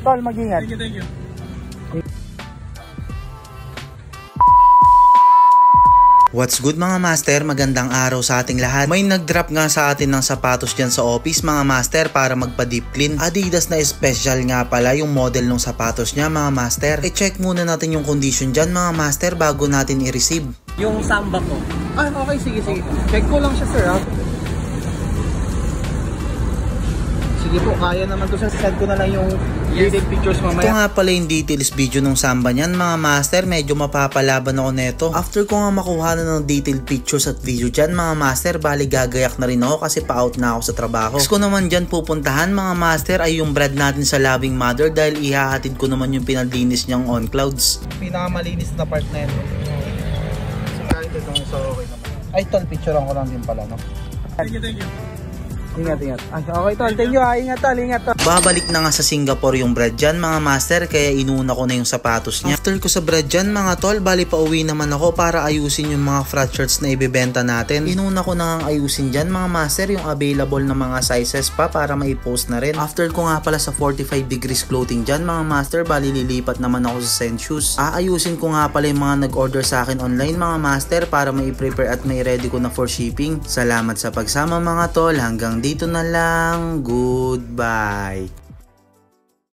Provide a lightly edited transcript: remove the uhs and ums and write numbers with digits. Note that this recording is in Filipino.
Tol, mag-ingat. Thank you. What's good mga master, magandang araw sa ating lahat. May nag-drop nga sa atin ng sapatos dyan sa office mga master para magpa-deep clean. Adidas na special nga pala yung model ng sapatos niya mga master. I-check muna natin yung condition dyan mga master bago natin i-receive. Yung Samba ko. Ay, okay, sige. Check ko lang siya, sir, ha? Sige po, kaya naman to, sir. Send ko na lang yung detailed pictures mamaya. Ito nga pala yung details video ng Samba niyan mga master. Medyo mapapalaban ako neto. After ko nga makuha na ng detailed pictures at video dyan mga master, bali gagayak na rin ako kasi pa-out na ako sa trabaho. Next ko naman dyan pupuntahan mga master ay yung bread natin sa Loving Mother dahil ihahatid ko naman yung pinalinis niyang on clouds. Pinakamalinis na part na yun. So, kahit itong so okay naman. Ay, tol, picturean ko lang din pala, no? Thank you. Ingat. Ay, okay, tol. Thank you, ha. Ingat, tol. Babalik na nga sa Singapore yung bread dyan mga master kaya inuna ko na yung sapatos niya. After ko sa bread dyan mga tol, bali pa uwi naman ako para ayusin yung mga frat shirts na ibebenta natin. Inuna ko na nga ayusin dyan mga master yung available na mga sizes pa para mai-post na rin. After ko nga pala sa 45 degrees clothing dyan mga master, bali lilipat naman ako sa St. Shoes. Aayusin ko nga pala yung mga nag-order sa akin online mga master para mai-prepare at mai-ready ko na for shipping. Salamat sa pagsama mga tol, hanggang dito na lang. Goodbye.